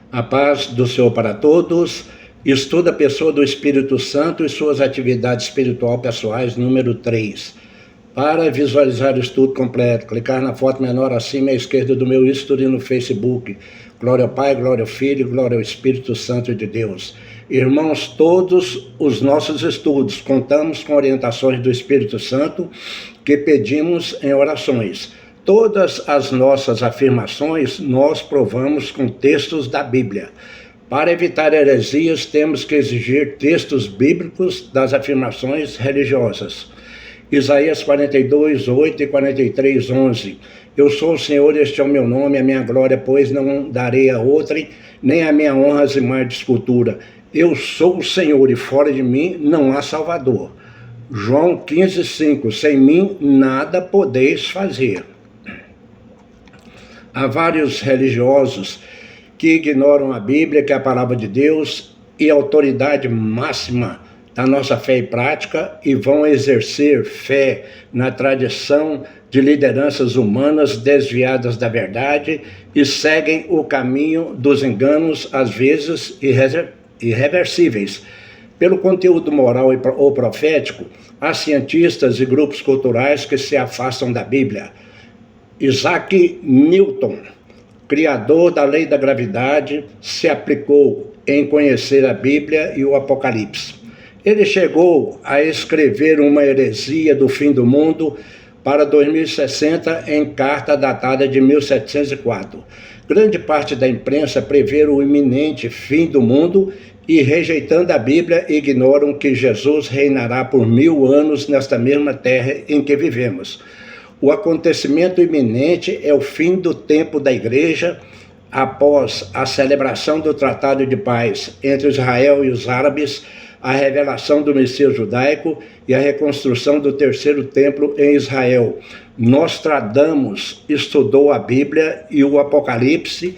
A paz do Senhor para todos. Estuda a pessoa do Espírito Santo e suas atividades espiritual pessoais, número 3. Para visualizar o estudo completo, clicar na foto menor acima à esquerda do meu estudo no Facebook. Glória ao Pai, glória ao Filho, glória ao Espírito Santo de Deus. Irmãos, todos os nossos estudos contamos com orientações do Espírito Santo que pedimos em orações. Todas as nossas afirmações nós provamos com textos da Bíblia. Para evitar heresias, temos que exigir textos bíblicos das afirmações religiosas. Isaías 42, 8 e 43, 11. Eu sou o Senhor, este é o meu nome, a minha glória, pois não darei a outrem, nem a minha honra às imagens de escultura. Eu sou o Senhor e fora de mim não há Salvador. João 15, 5. Sem mim nada podeis fazer. Há vários religiosos que ignoram a Bíblia, que é a palavra de Deus e a autoridade máxima da nossa fé e prática, e vão exercer fé na tradição de lideranças humanas desviadas da verdade e seguem o caminho dos enganos, às vezes irreversíveis. Pelo conteúdo moral ou profético, há cientistas e grupos culturais que se afastam da Bíblia. Isaac Newton, criador da lei da gravidade, se aplicou em conhecer a Bíblia e o Apocalipse. Ele chegou a escrever uma heresia do fim do mundo para 2060 em carta datada de 1704. Grande parte da imprensa prevê o iminente fim do mundo e, rejeitando a Bíblia, ignoram que Jesus reinará por 1000 anos nesta mesma terra em que vivemos. O acontecimento iminente é o fim do tempo da Igreja após a celebração do Tratado de Paz entre Israel e os árabes, a revelação do Messias judaico e a reconstrução do terceiro templo em Israel. Nostradamus estudou a Bíblia e o Apocalipse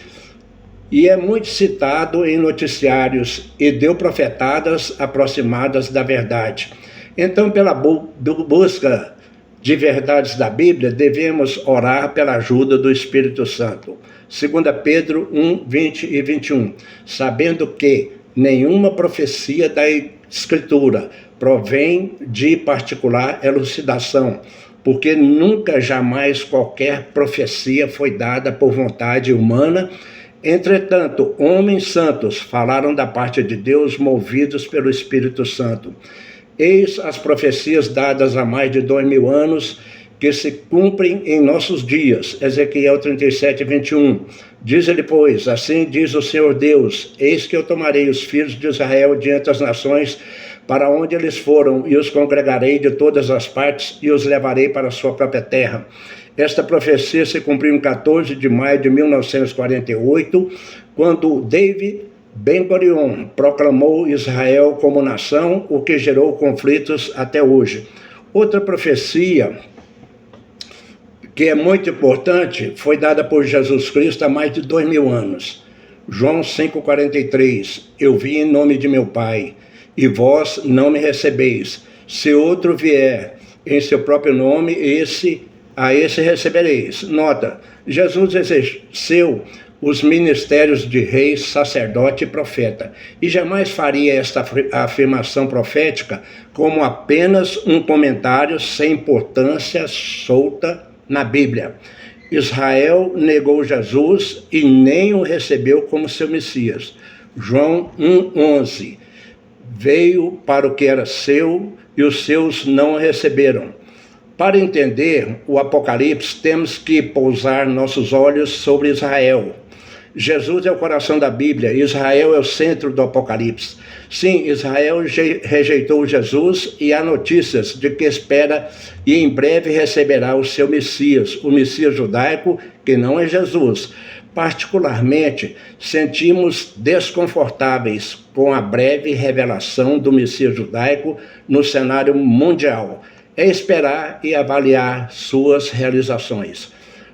e é muito citado em noticiários e deu profetadas aproximadas da verdade. Então, pela busca de verdades da Bíblia, devemos orar pela ajuda do Espírito Santo. 2 Pedro 1, 20 e 21. Sabendo que nenhuma profecia da Escritura provém de particular elucidação, porque nunca jamais qualquer profecia foi dada por vontade humana. Entretanto, homens santos falaram da parte de Deus, movidos pelo Espírito Santo. Eis as profecias dadas há mais de 2000 anos, que se cumprem em nossos dias. Ezequiel 37, 21. Diz-lhe, pois, assim diz o Senhor Deus, eis que eu tomarei os filhos de Israel diante das nações, para onde eles foram, e os congregarei de todas as partes, e os levarei para a sua própria terra. Esta profecia se cumpriu em 14 de maio de 1948, quando David Ben-Gurion proclamou Israel como nação, o que gerou conflitos até hoje. Outra profecia que é muito importante foi dada por Jesus Cristo há mais de 2000 anos. João 5,43. Eu vim em nome de meu Pai, e vós não me recebeis. Se outro vier em seu próprio nome, a esse recebereis. Nota, Jesus exerceu os ministérios de rei, sacerdote e profeta, e jamais faria esta afirmação profética como apenas um comentário sem importância solta na Bíblia. Israel negou Jesus e nem o recebeu como seu Messias. João 1,11. Veio para o que era seu e os seus não o receberam. Para entender o Apocalipse, temos que pousar nossos olhos sobre Israel. Jesus é o coração da Bíblia, Israel é o centro do Apocalipse. Sim, Israel rejeitou Jesus e há notícias de que espera e em breve receberá o seu Messias, o Messias judaico, que não é Jesus. Particularmente, sentimos desconfortáveis com a breve revelação do Messias judaico no cenário mundial. É esperar e avaliar suas realizações.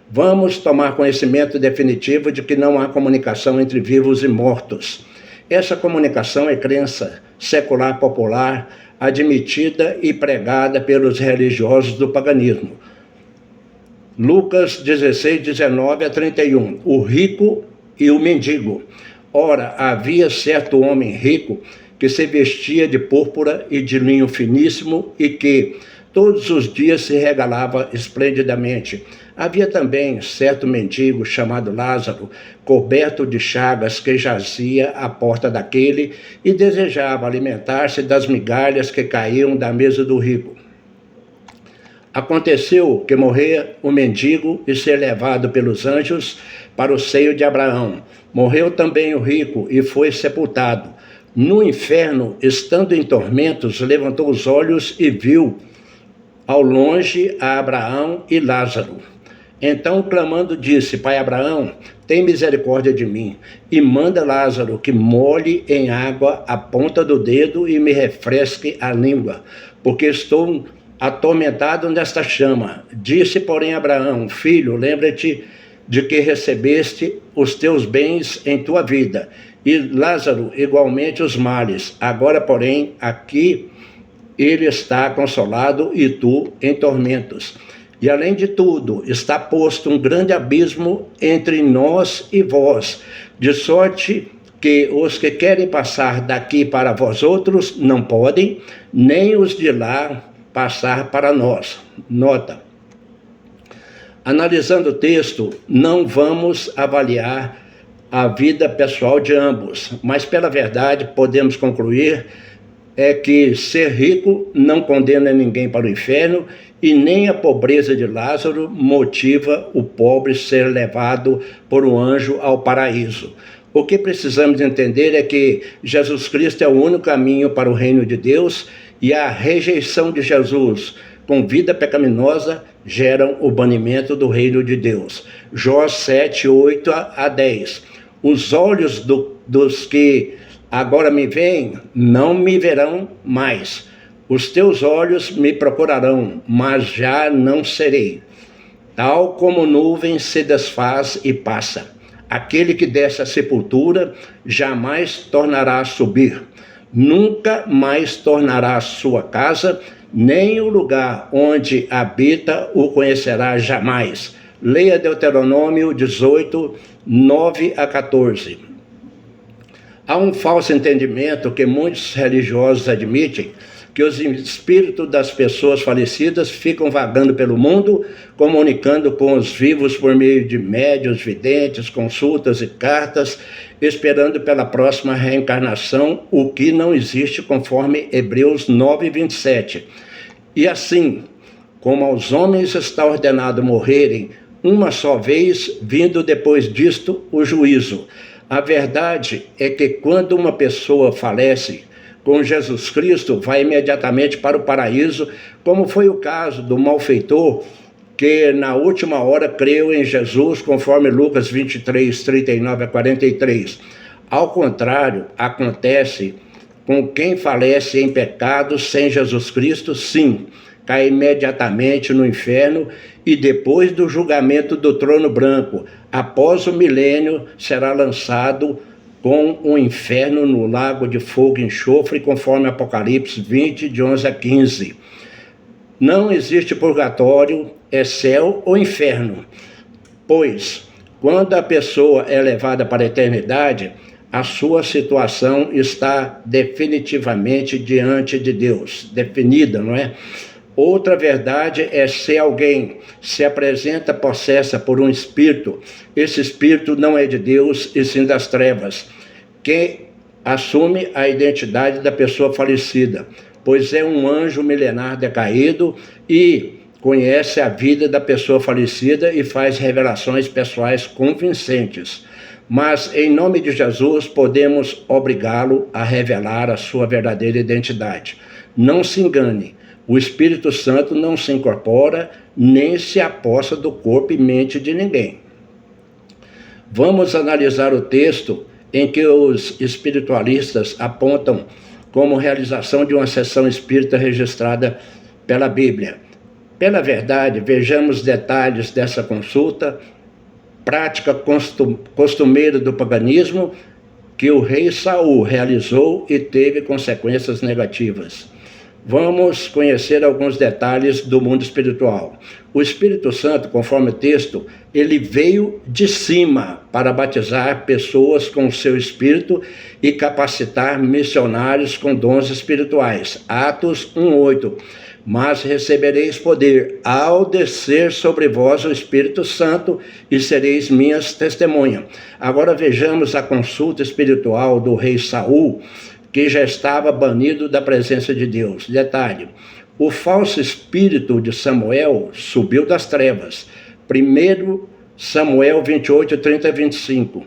Vamos tomar conhecimento definitivo de que não há comunicação entre vivos e mortos. Essa comunicação é crença secular popular, admitida e pregada pelos religiosos do paganismo. Lucas 16, 19 a 31. O rico e o mendigo. Ora, havia certo homem rico que se vestia de púrpura e de linho finíssimo e que todos os dias se regalava esplendidamente. Havia também certo mendigo chamado Lázaro, coberto de chagas, que jazia à porta daquele e desejava alimentar-se das migalhas que caíam da mesa do rico. Aconteceu que morrer o mendigo e ser levado pelos anjos para o seio de Abraão. Morreu também o rico e foi sepultado. No inferno, estando em tormentos, levantou os olhos e viu ao longe a Abraão e Lázaro. Então, clamando, disse: Pai Abraão, tem misericórdia de mim, e manda Lázaro que molhe em água a ponta do dedo e me refresque a língua, porque estou atormentado nesta chama. Disse, porém, Abraão: Filho, lembra-te de que recebeste os teus bens em tua vida, e Lázaro igualmente os males. Agora, porém, aqui ele está consolado e tu em tormentos. E além de tudo, está posto um grande abismo entre nós e vós, de sorte que os que querem passar daqui para vós outros não podem, nem os de lá passar para nós. Nota: analisando o texto, não vamos avaliar a vida pessoal de ambos, mas pela verdade podemos concluir que ser rico não condena ninguém para o inferno e nem a pobreza de Lázaro motiva o pobre ser levado por um anjo ao paraíso. O que precisamos entender é que Jesus Cristo é o único caminho para o reino de Deus e a rejeição de Jesus com vida pecaminosa geram o banimento do reino de Deus. Jó 7, 8 a 10. Os olhos dos que agora me veem, não me verão mais. Os teus olhos me procurarão, mas já não serei. Tal como nuvem se desfaz e passa. Aquele que desce à sepultura jamais tornará a subir. Nunca mais tornará a sua casa, nem o lugar onde habita o conhecerá jamais. Leia Deuteronômio 18, 9 a 14. Há um falso entendimento que muitos religiosos admitem, que os espíritos das pessoas falecidas ficam vagando pelo mundo, comunicando com os vivos por meio de médiuns, videntes, consultas e cartas, esperando pela próxima reencarnação, o que não existe conforme Hebreus 9, 27. E assim, como aos homens está ordenado morrerem uma só vez, vindo depois disto o juízo. A verdade é que quando uma pessoa falece com Jesus Cristo, vai imediatamente para o paraíso, como foi o caso do malfeitor que na última hora creu em Jesus, conforme Lucas 23, 39 a 43. Ao contrário, acontece com quem falece em pecado sem Jesus Cristo, sim, cai imediatamente no inferno e depois do julgamento do trono branco, após o milênio, será lançado com o inferno no lago de fogo e enxofre, conforme Apocalipse 20, de 11 a 15. Não existe purgatório, é céu ou inferno, pois quando a pessoa é levada para a eternidade, a sua situação está definitivamente diante de Deus, definida, não é? Outra verdade é se alguém se apresenta possessa por um espírito, esse espírito não é de Deus e sim das trevas, que assume a identidade da pessoa falecida, pois é um anjo milenar decaído e conhece a vida da pessoa falecida e faz revelações pessoais convincentes. Mas, em nome de Jesus, podemos obrigá-lo a revelar a sua verdadeira identidade. Não se engane, o Espírito Santo não se incorpora, nem se apossa do corpo e mente de ninguém. Vamos analisar o texto em que os espiritualistas apontam como realização de uma sessão espírita registrada pela Bíblia. Pela verdade, vejamos detalhes dessa consulta, prática costumeira do paganismo, que o rei Saul realizou e teve consequências negativas. Vamos conhecer alguns detalhes do mundo espiritual. O Espírito Santo, conforme o texto, ele veio de cima para batizar pessoas com o seu Espírito e capacitar missionários com dons espirituais. Atos 1:8. Mas recebereis poder ao descer sobre vós o Espírito Santo e sereis minhas testemunhas. Agora vejamos a consulta espiritual do rei Saul, que já estava banido da presença de Deus. Detalhe: o falso espírito de Samuel subiu das trevas. 1 Samuel 28, 30 e 25.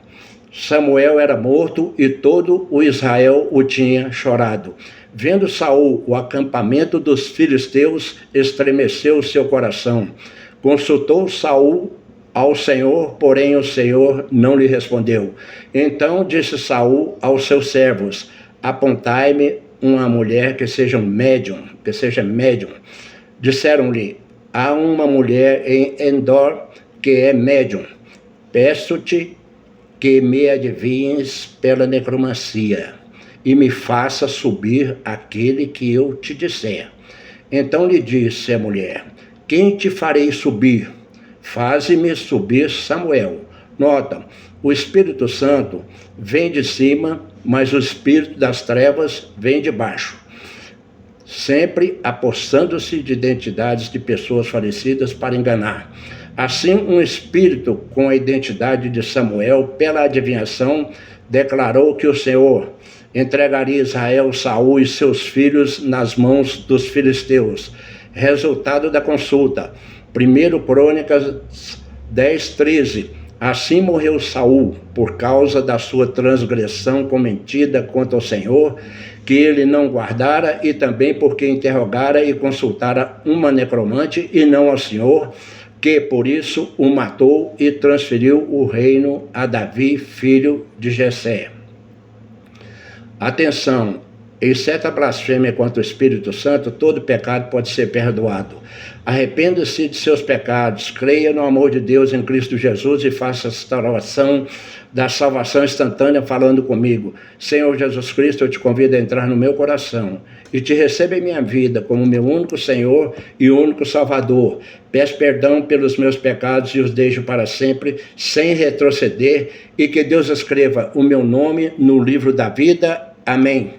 Samuel era morto e todo o Israel o tinha chorado. Vendo Saul o acampamento dos filisteus, estremeceu o seu coração. Consultou Saul ao Senhor, porém o Senhor não lhe respondeu. Então disse Saul aos seus servos: apontai-me uma mulher que seja médium. Disseram-lhe: há uma mulher em Endor que é médium. Peço-te que me adivinhes pela necromancia e me faça subir aquele que eu te disser. Então lhe disse a mulher: quem te farei subir? Faze-me subir Samuel. Nota: o Espírito Santo vem de cima, mas o espírito das trevas vem de baixo, sempre apossando-se de identidades de pessoas falecidas para enganar. Assim, um espírito com a identidade de Samuel, pela adivinhação, declarou que o Senhor entregaria Israel, Saul e seus filhos nas mãos dos filisteus. Resultado da consulta: 1 Crônicas 10:13. Assim morreu Saul, por causa da sua transgressão cometida contra o Senhor, que ele não guardara, e também porque interrogara e consultara uma necromante, e não ao Senhor, que por isso o matou e transferiu o reino a Davi, filho de Jessé. Atenção! Exceto a blasfêmia contra o Espírito Santo, todo pecado pode ser perdoado. Arrependa-se de seus pecados, creia no amor de Deus em Cristo Jesus e faça esta oração da salvação instantânea falando comigo. Senhor Jesus Cristo, eu te convido a entrar no meu coração e te recebo em minha vida como meu único Senhor e único Salvador. Peço perdão pelos meus pecados e os deixo para sempre, sem retroceder, e que Deus escreva o meu nome no livro da vida. Amém.